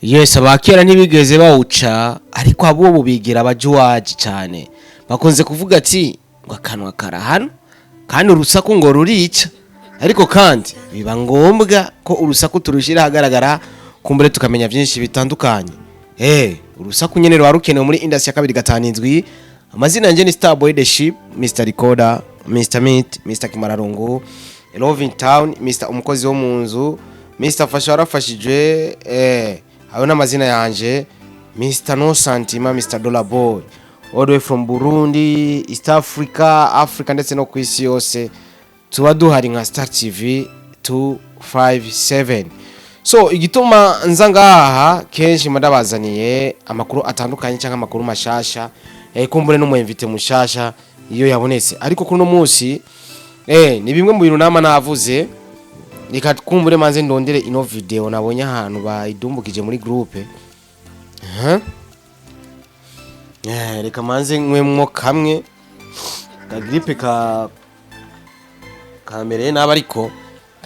Yes, abakera ntibigeze bawuca ariko abo bubigira abajuwaji cyane bakunze kuvuga ati ngo akanwa karahano kandi urusaku ngo rurica ariko kandi biba ngombwa ko urusaku turushira hagaragara kumbure tukamenya byinshi bitandukanye. Urusaku nyene rwarukenewe muri industry ya 2 amazina yanje ni Starboy the Ship, Mr Recorder, Mr Meat, Mr Kimararungu, Loving Town, Mr umukozi wo munzu, Mr Fashara fashije ayo namazina yanje, Mr No Santima, Mr Dollar Boy, all the way from Burundi, East Africa, Africa ndetse no kwisi yose. Tuba duhari nka Star TV 257. So igituma nza ngaha kenshi madabazaniye amakuru atandukanye cyangwa amakuru mashasha kumbure no mu invite mushasha iyo yabonetse ariko kuno munsi ni bimwe mu bintu nama navuze reka kumbure manze ndondere ino video nabonye ahantu bayidumbukije muri groupe reka manze nwemwo kamwe ka gripe ka kamere naba ariko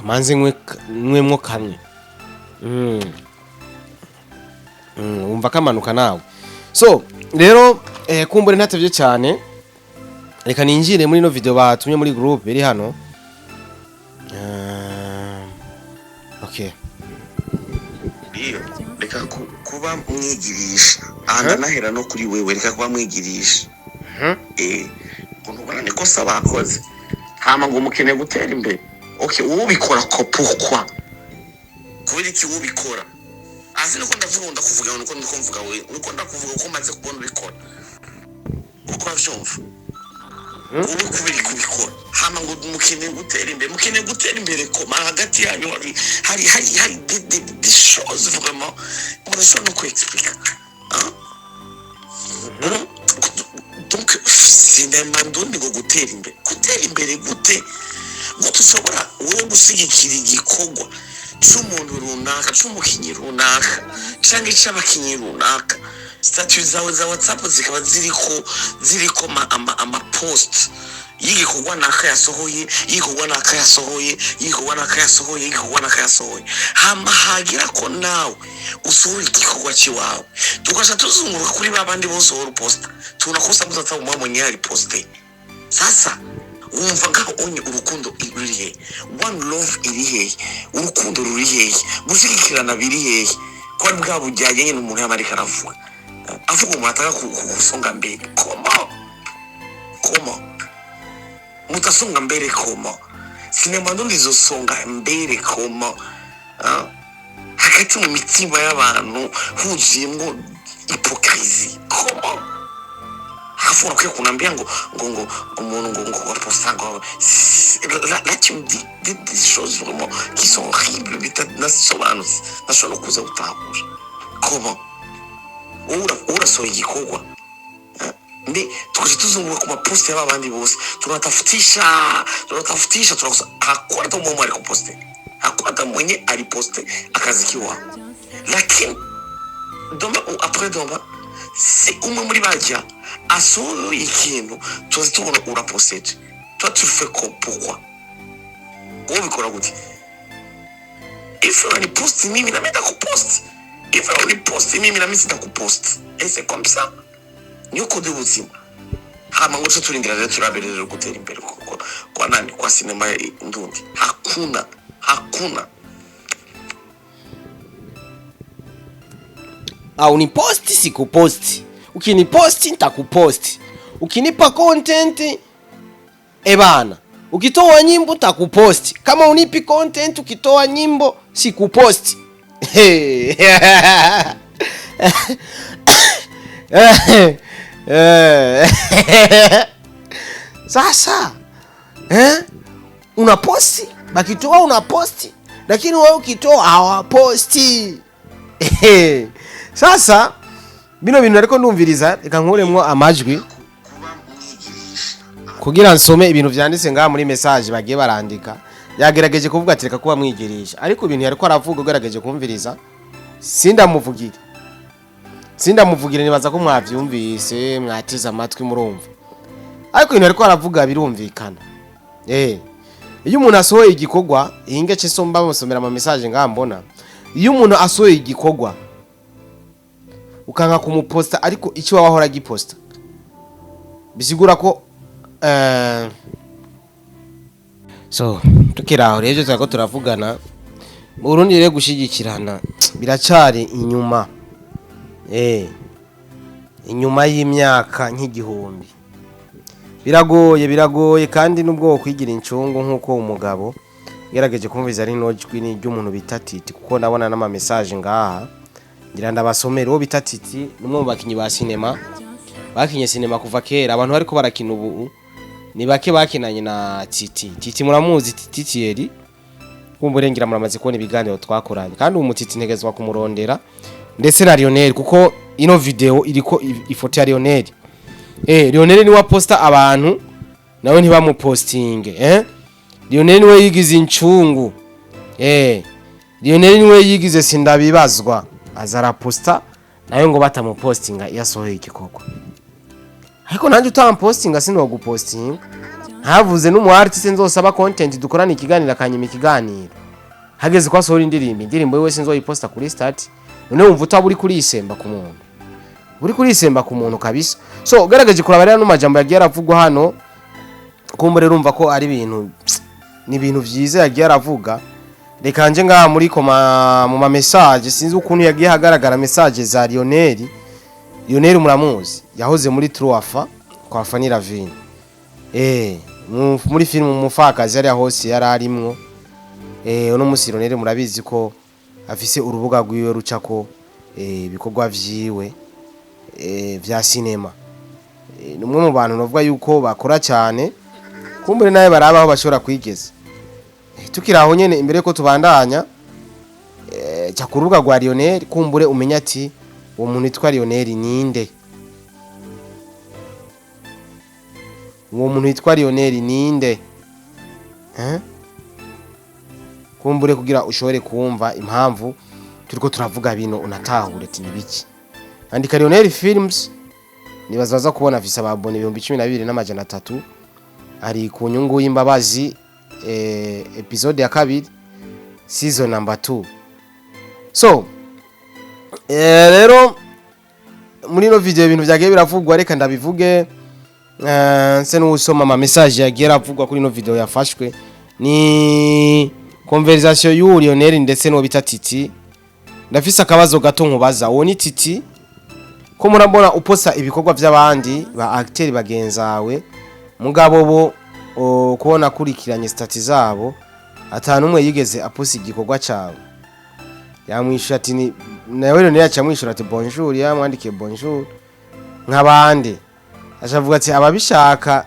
manze nwemwo kamwe umva kamanuka nawe. So rero kumbure ntatevye cyane reka ninjire muri no video batumye muri groupe iri hano. Okay, reka kuba mwigirisha anda nahera no kuri wewe reka kuba mwigirisha kuntu niko sabakoze hama ngo mukene gutera imbere. Okay, ubikora ko pourquoi kubera iki ubikora azi nuko ndavuga kuvuga nuko ndikumvuga we nuko ndakuvuga ko maze kubona ubikora uko byumva ubu kubera kubikora hama ngo mukene gutera imbere ko hagati yanyu hari des choses vraiment on ne peut expliquer donc cinéma ndonde ngo gutera imbere gute ushobora wowe gusigikira igikogwa cy'umuntu runaka cy'umukinyi runaka cyangwa cy'abakinyi runaka statut zawe za WhatsApp zikaba ziriko ama post yigikogwa naka yasohoye hama hagira ko nawe usohora igikogwa cyawe tukasha tuzunguruka kuri babandi bose ho post tunakosa muzata umwe nyari poste sasa umva ngaho onye urukundo irihe one love irihe urukundo rurihe gushigikirana birihe kwa bwa bujyaye nyine umuntu yamarika aravuga avuga umutaka kusonga mbere koma mutasonga mbere koma sinema ndo ndizosonga mbere koma hagati mu mitima y'abantu huzuyemo hypocrisie koma afura kwe kunambia ngo umuntu ngo wapostango là tu me dis des choses vraiment qui sont horribles bitasobanutse nashobora kuza gutahura comment ura so igikogwa ndi tukuje tuzunguka ku mapost y'abandi bose tunatafutisha turakosa hakora to momo ari kuposte hakora mwenye ari poste akazi kiwa lakini domba après domba c'est umwe muri bajya asohoye ikintu tuzi tubona uraposete toi tu fais quoi pourquoi ubikora gute if you only post mimi na meta kupost if you only post mimi na mimi sitakupost et c'est comme ça nyoko de buzima hama ngo cyo turindira rero turaberera gutera imbere kwa nani kwa sinema ndundi hakuna au ni posti sikuposti. Ukiniposti nitakuposti. Ukinipa content bana. Ukitoa nyimbo nitakuposti. Kama unipi content ukitoa nyimbo sikuposti. Sasa unaposti, bakitoa unaposti, lakini wewe ukitoa hawaposti. Sasa bino bintu ariko ndumviriza reka nkuremwo amajwi kugira nsome ibintu vyanditse ngaha muri message bagiye barandika. Yagerageje kuvuga ati reka kuba mwigirisha ariko ibintu yariko aravuga ugerageje kumviriza sindamuvugire nibaza ko mwavyumvise mwatiza amatwi murumva ariko ibintu ariko aravuga birumvikana. Iyo umuntu asohoye igikogwa inge cyo somba musomera ama message ngaha mbona iyo umuntu asohoye igikogwa ukanka kumuposta ariko icyo wahora giposta bisigura ko so tukiraho rero twako turavugana mu Burundi rero gushigikirana biracari inyuma inyuma y'imyaka nk'igihumbi biragoye kandi nubwo kwigira incungu nkuko umugabo gerageje kumviza ari nojwi ni ry'umuntu bita Titi kuko ndabona n'ama message ngaha ngira ndabasomera uwo bita Titi numwe mu bakinyi ba sinema bakinye sinema kuva kera abantu bariko barakina ubu ni bake bakinanye na Titi muramuzi Titi kumburengera muramaze kubona ibiganiro twakoranye kandi umutiti ntegezwa kumurondera ndetse na Lionel kuko ino video iriko ifoto ya Lionel Lionel ni wa posta abantu nawe ntibamupostinge Lionel niwe yigize incungu Lionel niwe yigize sindabibazwa azara posta nayo ngo batamupostinga yasohoye ikikoko ariko nanje utampostinga sino gupostinga havuze n'umu artist nzosaba content dukorana ikiganiro akanyima ikiganiro hageze kwa sohora indirimbo wese nzoyiposta kuri start none wumva utaburi kuri isemba ku muntu uri kuri isemba ku muntu kabisa so garagaje kurabarira no majambo yagiye aravugwa hano kumbure rumva ko ari ibintu ni ibintu vyiza yagiye aravuga reka nje ngaha muri mu ma message sinzi ukuntu yagiye hagaragara message za Lionel muramuzi yahoze muri Truafa kwa FANNY LAVINE muri film umufakazi yari hose yararimwo uno musi Lionel murabizi ko afise urubuga rwiwe rucako ibikorwa vyiwe vya sinema numwe mu bantu novuga yuko bakora cyane kumbure naye barabaho bashobora kwigeza tukiraho nyene imbere ko tubandanya cya kurubuga rwa Lionel kumbure umenya ati uwo muntu yitwa Lionel ninde uwo muntu yitwa Lionel ninde kumbure kugira ushobore kumva impamvu turiko turavuga bino unatahure ati nibiki andika Lionel Films nibazaza kubona visa babone 12,300 ari ku nyungu y'imbabazi episode ya kabiri season number 2 so rero muri no video ibintu byagiye biravugwa reka ndabivuge nse n'usoma ama message yagiye aravugwa kuri no video yafashwe ni conversation y'u Lionel ndetse no bita Titi ndafise akabazo gato nkubaza uwo ni Titi ko murambona uposa ibikorwa by'abandi ba acteur bagenzawe mugabo bo kubona kurikiranye stati zabo atanu umwe yigeze aposa igikorwa cyawe yamwishyura ati ni nawe rero yacamwishyura ati bonjour yamwandikiye bonjour nk'abandi ashavuga ati ababishaka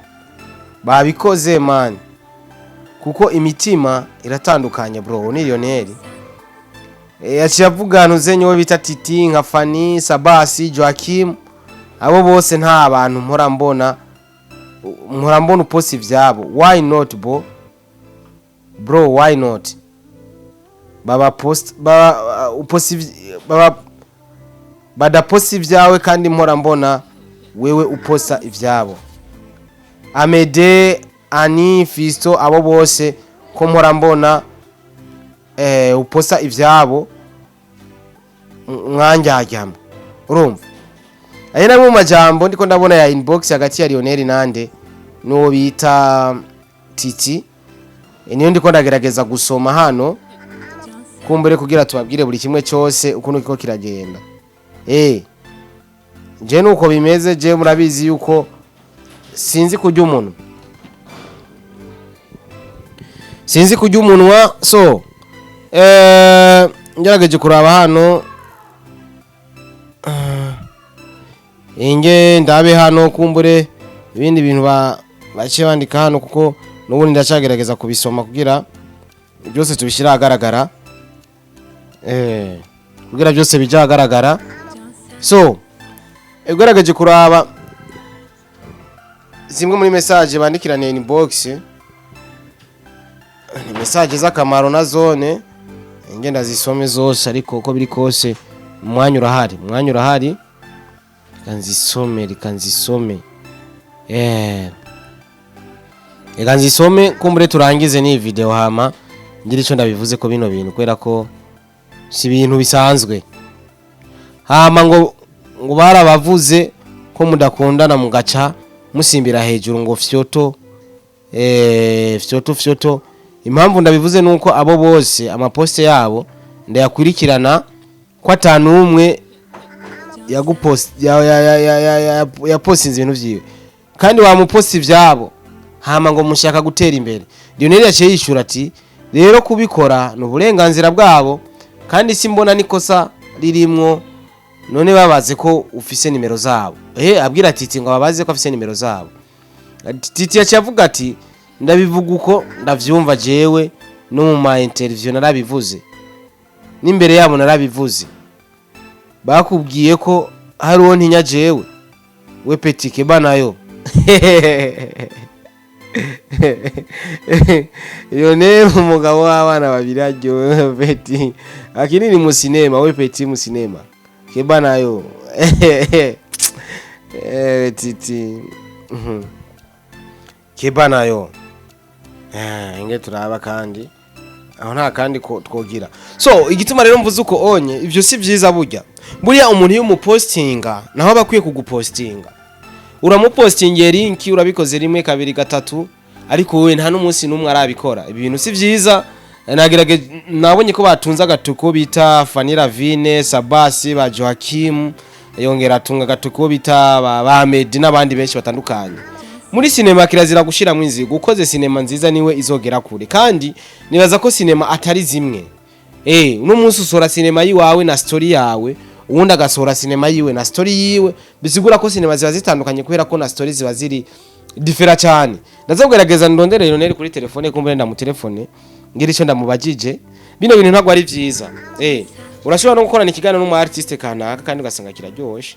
babikoze man kuko imitima iratandukanye bro ni Lionel yaciravugana uzenyewe bita Titi nka FANNY SABBAS Joachim abo bose nta abantu mpora mbona uposi vyabo why not bro why not baba post uposi bada posi vyawe kandi mpora mbona wewe uposa ivyabo Amede Ani Fisto abo bose ko mpora mbona uposa ivyabo mwanjyajyamo urumva ayena mu majambo ndiko ndabona ya inbox hagati ya Lionel nande no bita Titi niyo ndiko ndagerageza gusoma hano kumbere kugira tubabwire buri kimwe cyose ukuntu kiko kiragenda je nuko bimeze je murabizi yuko sinzi kujya umunwa so ngerageje kuraba hano inge ndabe hano kumbure ibindi bintu bace bandika hano kuko nubundi ndacagerageza kubisoma kugira byose tubishira agaragara kugira byose bija agaragara so egerageje kuraba zimwe muri message bandikirane inbox ni message z'akamaro na zone ngenda zisome zose ariko uko biri kose umwanya urahari kanzisome kanzisome kumbure turangize ni video hama ngira ico ndabivuze ko bino bintu kwera ko si ibintu bisanzwe hama ngo ngo barabavuze ko mudakundana mugaca musimbira hejuru ngo fyoto fyoto. Impamvu ndabivuze nuko abo bose amaposte yabo ndayakurikirana ko atanumwe ya postinze ibintu vyiwe kandi wa muposti vyabo hama ngo mushaka gutera imbere. LIONNEL yaciye yishura ati rero kubikora no burenganzira bwabo kandi simbona nikosa ririmwo, none babaze ko ufise nimero zabo. Abwira Titi ngo babaze ko afise nimero zabo. Titi yaciye avuga ati ndabivuga uko ndavyumva jewe no mu ma interview narabivuze n'imbere yabo narabivuze, bakubwiye ko hari uwo ntinya jewe we petike banayo. LIONNEL umugabo w'abana babiri aryo Beti akinini mu sinema, we Peti mu sinema kebanayo. Titi kebanayo inge turaba kandi aho nta kandi ko twogira. So igituma rero mvuze uko onye ivyo si vyiza burya umuntu y'umupostinga naho bakwiye kugupostinga, uramupostingiye linki urabikoze rimwe kabiri gatatu ariko wowe nta n'umunsi numwe arabikora. Ibintu si vyiza. Nabonye ko batunza gatuko bita FANNY LAVINE, SABBAS, ba Joachim, yongera atunga gatuko bita ba Medi n'abandi benshi batandukanye. Muri sinema kirazira gushira mu inzigo, ukoze sinema nziza niwe izogera kure kandi nibaza ko sinema atari zimwe. Uno munsi usora sinema yiwawe na story yawe, uwundi agasora sinema yiwe na story yiwe, bisigura ko sinema ziba zitandukanye kubera ko na story ziba ziri different cyane. Ndazogerageza ndondere LIONNEL kuri telefone kumbere ndamu telefone ngira ico ndamubajije. Bino bintu ntabwo ari vyiza. Urashobora no gukorana ikiganiro n'umu artiste kanaka kandi ugasanga kiraryoshe,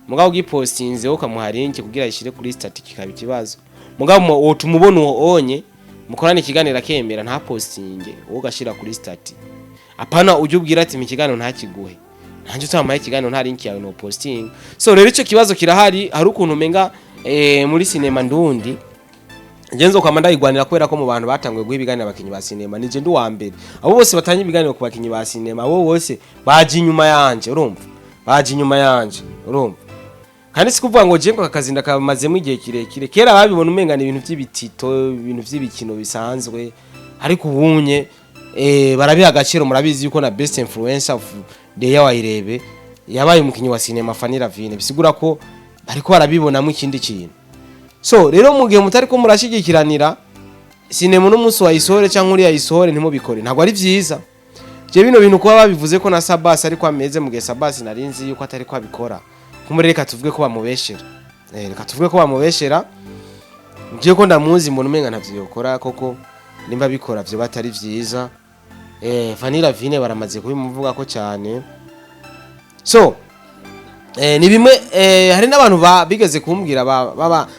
mugabo gipostinze ukamuha link kugira ishire kuri static kikaba ikibazo. Mugabo wotumubona uwo onye mukorana ikiganiro akemera nta postinge uwo gashira kuri static. Apana uje ubwira ati ikiganiro nta kiguhe, nanje utamaye ikiganiro nta link yawe no posting. So rero ico kibazo kirahari, hari ukuntu umenga muri sinema ndundi genzo kwa manda igwanira kwera ko mu bantu batangwe guha ibiganiro abakinyi ba sinema nije ndu wa mbere. Abo bose batanye ibiganiro ku bakinyi ba sinema, abo bose baje inyuma yanje, urumva baje inyuma yanje, urumva kandi sikuvuga ngo je ngo akazinda kamazemo igihe kirekire. Kera babibona umengana ibintu by'ibitito, ibintu by'ibikino bisanzwe, ariko ubunye barabiha agaciro. Murabizi yuko na best influencer of the year wayirebe yabaye umukinyi wa sinema FANNY LAVINE, bisigura ko ariko barabibonamo ikindi kintu. So rero mu gihe mutari ko murashigikiranira sinema n'umunsi wa isore cyangwa uri ya isore ntimubikore, ntabwo ari vyiza. Je bino bintu kuba babivuze ko na SABBAS ariko ameze mu gihe SABBAS narinzi yuko atari ko abikora, kumureka tuvuge ko bamubeshera. Reka tuvuge ko bamubeshera, je ko ndamuzi mbona umenga ntavyo yokora koko, nimba bikora vyo batari vyiza. FANNY LAVINE baramaze kubimuvuga ko cyane. So ni bimwe hari n'abantu bigeze kumbwira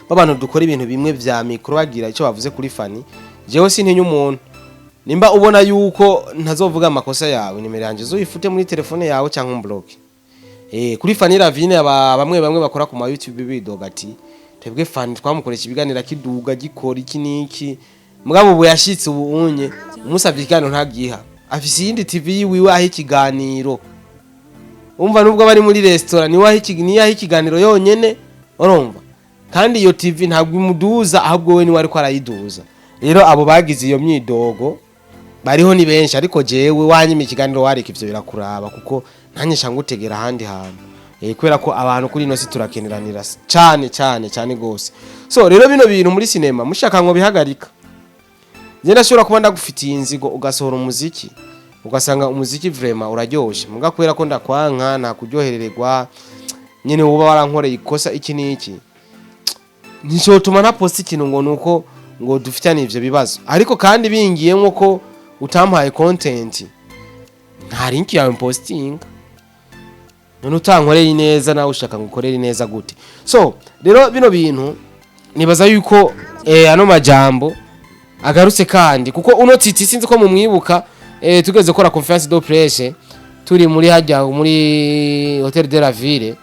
babantu dukora ibintu bimwe vya micro bagira icyo bavuze kuri FANNY. Jewe sintinya umuntu, nimba ubona yuko ntazovuga amakosa yawe nimero yanje zoyifute muri telefone yawe cyangwa umblock. Kuri FANNY LAVINE bamwe bakora ku ma YouTube bidoga ati twebwe FANNY twamukoresha ibiganira kiduga gikora iki niki, mugabo ubu yashitse ubu unye umusavye ikiganiro ntagiha, afise yindi TV yiwe aho ikiganiro. Umva nubwo bari muri restaurant ni waho ikiganiro yonyene, urumva kandi iyo TV ntabwo imuduza ahubwo we ni wari ko arayiduza. Rero abo bagize iyo myidogo bariho ni benshi, ariko jewe wanyima ikiganiro wareka ivyo birakuraba kuko ntanyesha ngutegera handi hantu. Kwera ko abantu kuri no si turakeneranira cyane gose. So rero bino bintu muri sinema mushaka ngo bihagarika. Je ndashobora kuba ndagufitiye inzigo ugasohora umuziki ugasanga umuziki vraiment uraryoshe, muga kwera ko ndakwanka nta kuryoherererwa nyene uba warankoreye ikosa iki niki, nicotuma na post ikintu ngo nuko ngo dufitanye ivyo bibazo. Ariko kandi bingiye nko utampaye content nta link yawe posting, none utankoreye neza nawe ushaka ngukorera neza gute. So rero bino bintu nibaza yuko ano majambo agarutse kandi kuko uno Titi sinzi ko mumwibuka tugeze gukora conference de presse turi muri hajya muri Hotel de la Ville,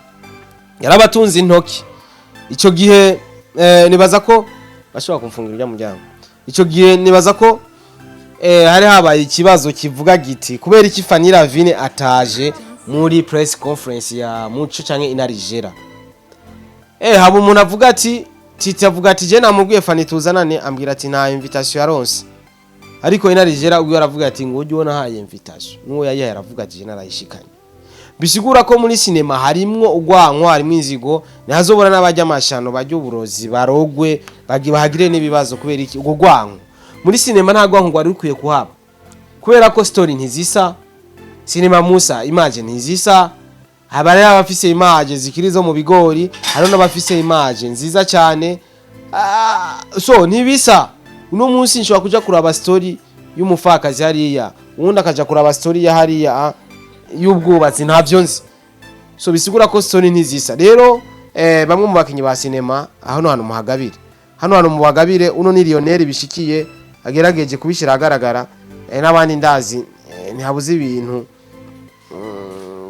yarabatunze intoki. Ico gihe nibaza ko bashobora kumfungirira mujyango. Ico gihe nibaza ko hari habaye ikibazo kivuga giti kubera iki FANNY LAVINE ataje muri press conference ya Muco canke inarijera haba umuntu avuga ati Titi avuga ati je namubwiye Fanny tuzanane ambwira ati nta invitation yaronse ariko inarijera ubwo aravuga ati ngo ujye ubona haye invitation nuwo yayihaye aravuga ati je narayishikanye bisigura ko muri sinema harimwo ugwanko harimwo inzigo ntazobona n'abajya amashano bajya uburozi barogwe bahagire n'ibibazo kubera iki ugo gwanko muri sinema nta gwanko gwari rukwiye kuhaba kubera ko story ntizisa sinema Musa image ntizisa abari abafise image zikirizo mu bigori hari n'abafise image nziza cyane so ntibisa uno munsi nshobora kuja kuraba story y'umufakazi hariya ubundi akaja kuraba story ya hariya y'ubwubatsi ntavyo nzi so bisigura ko story ntizisa rero bamwe mu bakinyi ba sinema hano mu Bagabire uno ni LIONNEL bishikiye agerageje kubishira agaragara n'abandi ndazi ntihabuze ibintu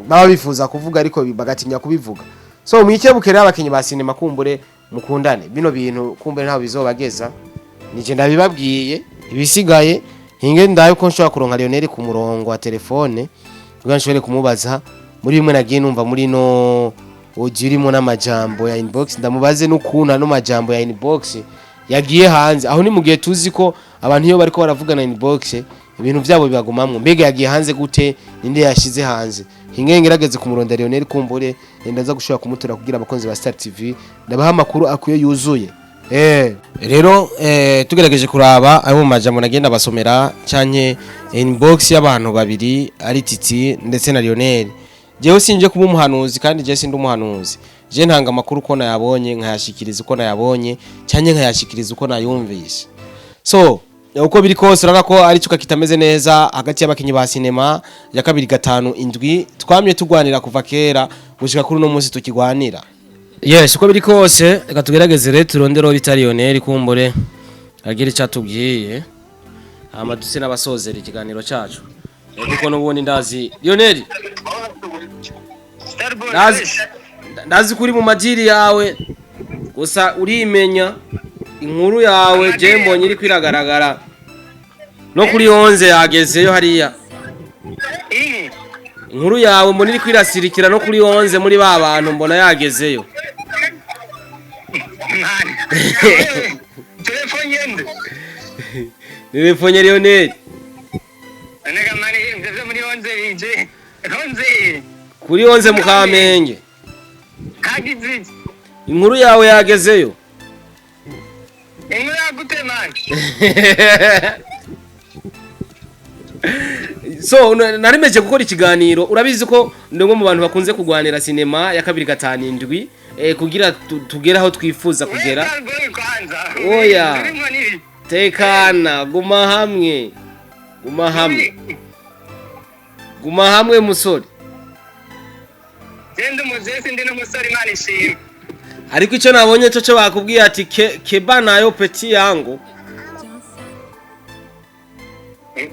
baba bifuza kuvuga ariko bagatinya kubivuga so mwikebukere abakinyi ba sinema kumbure mukundane bino bintu kumbure ntaho bizobageza nije ndabibabwiye ibisigaye hinge ndayo ko nshobora kuronka LIONNEL ku murongo wa telefone kugira nshobore kumubaza muri bimwe nagiye numva muri no ujirimo n'amajambo ya inbox ndamubaze n'ukuna no majambo ya inbox yagiye hanze aho ni mu gihe tuzi ko abantu iyo bariko baravugana inbox ibintu byabo bibagumamwe mbega yagiye hanze gute ninde yashize hanze hinge ngerageze ku murongo LIONNEL kumbure ndaza gushobora kumutura kugira abakonzi ba Star TV ndabaha makuru akuye yuzuye rero tugerageje kuraba ayo mu majambo nagenda basomera canke inbox y'abantu babiri ari Titi ndetse na LIONNEL jewe sinje kuba umuhanuzi kandi je sindi umuhanuzi je ntanga makuru ko nayabonye nkayashikiriza uko nayabonye canke nkayashikiriza uko nayumvise so uko biri kose urana ko ari cuka kitameze neza hagati y'abakinyi ba sinema ya 2-5-7 twamye tugwanira kuva kera gushika kuri no munsi tukigwanira yes uko biri kose reka tugerageze rero turondero bita LIONNEL kumbure agira cyatubwiye hama duse n'abasozera ikiganiro cacu kuko n'ubundi ndazi LIONNEL ndazi kuri mu majiri yawe gusa urimenya inkuru yawe je mbonye iri kwiragaragara no kuri 11 yagezeyo hariya inkuru yawe mbona iri kwirasirikira no kuri 11 muri ba bantu mbona yagezeyo telefone LIONNEL anega mani ngeze muri 11 bije 11 kuri 11 mu Kamenge kagize inkuru yawe yagezeyo inkuru yagute mani so narimeje gukora ikiganiro urabizi ko ndngo mu bantu bakunze kugwanira sinema ya 2-5-7 kugira tugera aho twifuza kugera oya tekana guma hamwe musore genda muzese ndi n'umusore imana ishimwe ariko icyo nabonye cyo bakubwiye ati keba nayo peti yangu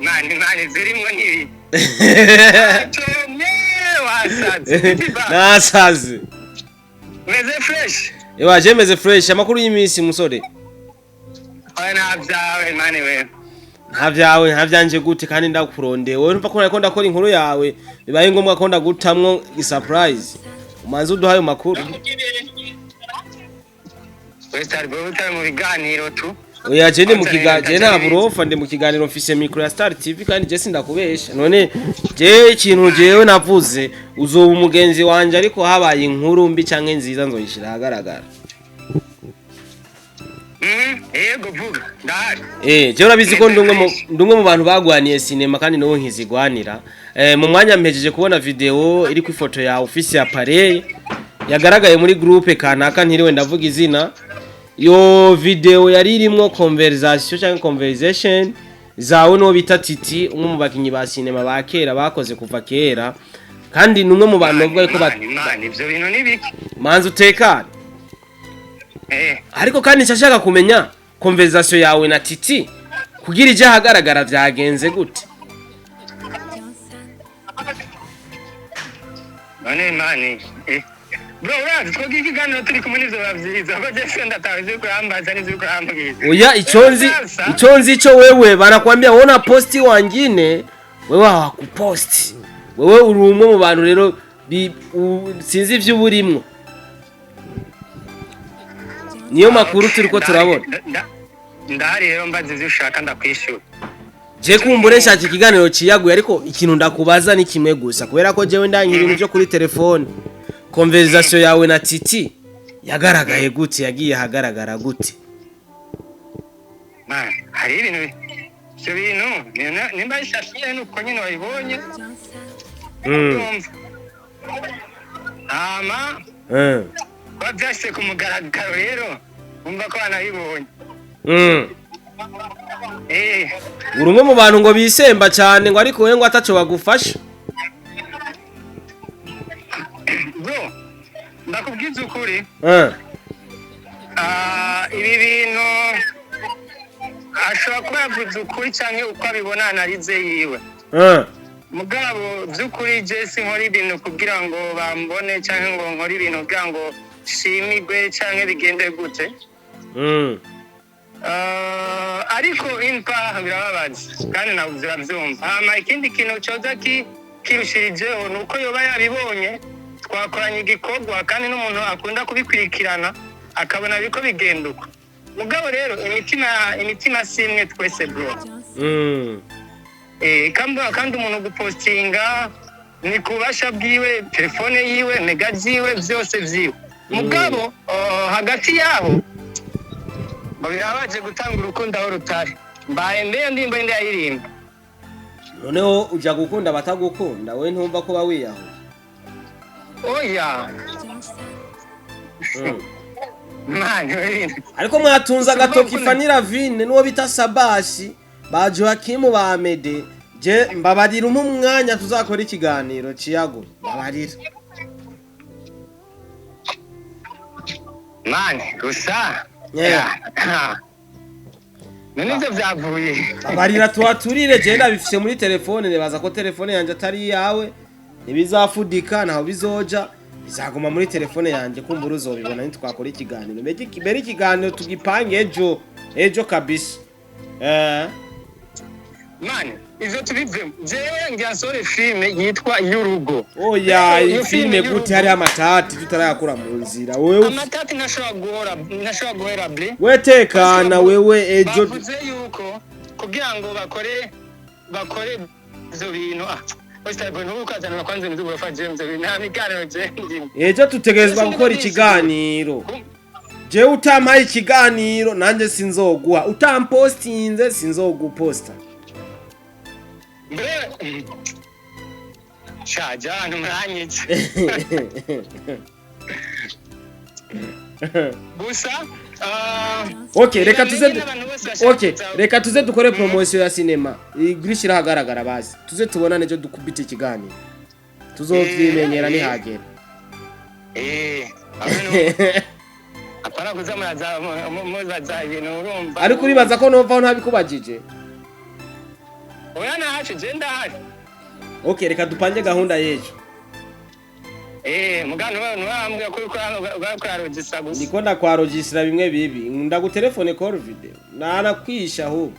mani zirimo nibi nasaze meze fresh je meze fresh amakuru y'imisi musore ntabyawe mani we ntavyanje gute kandi ndakurondeye wowe numva ko nariko ndakora inkuru yawe bibaye ngombwa ko ndagutamwo surprise umanze uduhaye makuru Westar bw'utari mu biganiro tu oya je ndi mu kiganiro nta burofa ndi mu kiganiro mfise micro ya Star TV kandi je sindakubesha none je ikintu jewe navuze uzoba umugenzi wanje ariko habaye inkuru mbi canke nziza nzoyishira hagaragara yego vuga ndahari je urabizi ko ndumwe mu bantu bagwaniye sinema kandi no nkizigwanira mu mwanya mpejeje kubona video iri ku ifoto ya office ya Parey yagaragaye muri groupe kanaka ntiriwe ndavuga izina yo video yari irimo conversation cyangwa conversation zawe no bita Titi umwe mu bakinyi ba sinema ba kera bakoze kuva kera kandi numwe mu bantu bavuga ko ivyo bintu nibiki manzi utekana ariko kandi nshaka kumenya conversation yawe na Titi kugira ije hagaragara byagenze gute mani bro urazi twogira ikiganiro turi kumwe n'ivyo bavyiza ko je senda tawize kurambaza n'ivyo kurambwiza oya ichonzi icho wewe banakwambia ona posti wangine wewe hawakuposti wewe uri umwe mu bantu rero sinzi ivyo uburimwo niyo makuru turiko turabona ndahari rero mbaze ivyo ushaka ndakwishura je kumbure nshaka ikiganiro ciyaguye ariko ikintu ndakubaza ni kimwe gusa kubera ko jewe ndangira ibintu byo kuri telefone conversation yawe na Titi yagaragaye gute yagiye hagaragara gute man hari ibintu byo bintu nimba ishashiye nuko nyine wayibonye wabyashyize ku mugaragaro rero wumva ko wanayibonye uri umwe mu bantu ngo bisemba cyane ngo ariko we ngo ataco bagufasha bro ndakubwiza ukuri ibi bintu ashobora kuba yavuze ukuri cyangwa uko abibona analize yiwe mugabo by'ukuri Jesse nkora ibintu kugira ngo bambone cyangwa ngo nkora ibintu kugira ngo shimigwe cyangwa bigende gute ariko impa birababaza kandi ntabwo zirabyumva hama ikindi kintu cyoza kirushirijeho ni uko yoba yabibonye twakoranye igikorwa kandi n'umuntu akunda kubikurikirana akabona biko bigenda uko mugabo rero imitima simwe twese bro kandi umuntu gupostinga ni kubasha bwiwe telefone yiwe mega ziwe byose vyiwe mugabo hagati yabo birabaje gutanga urukundo aho rutari mbaye mbeyo ndimba indi yayirimba noneho uja gukunda batagukunda we ntumva ko bawiyaho oya mani ariko mwatunze agatoki FANNY LAVINE n'uwo bita SABBAS ba Joachim ba Mede je mbabarira umwanya tuzakora ikiganiro ciyago mbabarira mani gusa none byavuye mbabarira tuhaturire je ndabifise muri telefone nebaza ko telefone yanje atari yawe nibizafudika naho bizoja bizaguma muri telefone yanje kumbura uzobibona nitwakora ikiganiro mbere ikiganiro tugipange ejo kabisa mani ivyo tubivemo jewe ngiasore filme yitwa Yurugo oya filme gute hari amatati tutarayakura mu nzira wewe amatati nashobora guhera ble wetekana wewe ejo bavuze yuko kugira ngo bakore izo bintu ejo tutegerezwa gukora ikiganiro je utampaye ikiganiro nanje sinzoguha utampostinze sinzoguposta shajana muranyitse gusa reka tuze dukore promotion ya cinema igurishira hagaragara bazi tuze tubonane ejo dukubita ikiganiro tuzovyimenyera ni hagera apana kuza muzaza ibintu urumva ariko uribaza ko nova ntabikubajije oya nahaje je ndahari reka dupange gahunda yejo mugano nuambwe kuri kwa register gusa niko ndakwarogisira bimwe bibi ndagutelefone call video nanakwisha ahubwo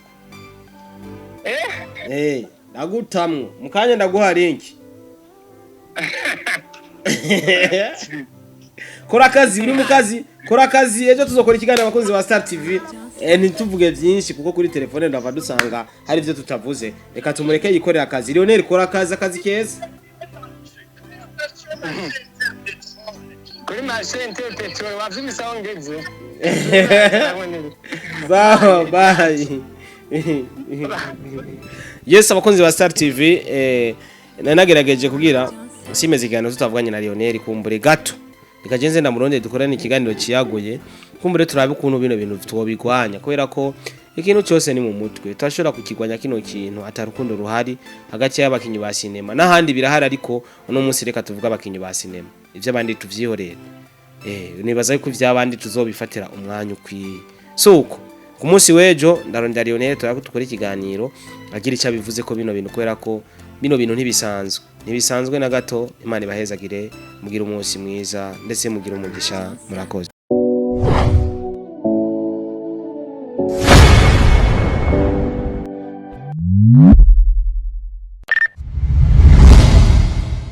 nagutamwo mukanye ndaguha link kora kazi uri mu kazi kora kazi ejo tuzokora ikiganiro abakunzi ba Star TV ntituvuge byinshi kuko kuri telefone ndava dusanga hari ivyo tutavuze reka tumureke yikorera akazi LIONNEL kora akazi keza kuri machine petrol wavyimisa ongeze Bye bye. Yes abakunzi ba Star TV nagerageje kugira simeze ikiganiro tutavuganye na LIONNEL kumbure gato bikagenze ndamuronde dukorana ikiganiro ciyagoye kumbure turabe ukuntu bino bintu twobigwanya kubera ko ikintu cyose ni mu mutwe twashobora kukigwanya kino kintu atarukundo ruhari hagati y'abakinyi ba cinema n'ahandi birahari ariko uno munsi reka tuvuga abakinyi ba cinema ivyo abandi tuvyihorera nibaza yuko ivy'abandi tuzobifatira umwanya ukwiye suko ku munsi wejo ndarondera LIONNEL turakora ikiganiro agira icyo bivuze ko bino bintu kubera ko bino bintu ntibisanzwe na gato Imana ibahezagire mugira umunsi mwiza ndetse mugira umugisha murakoze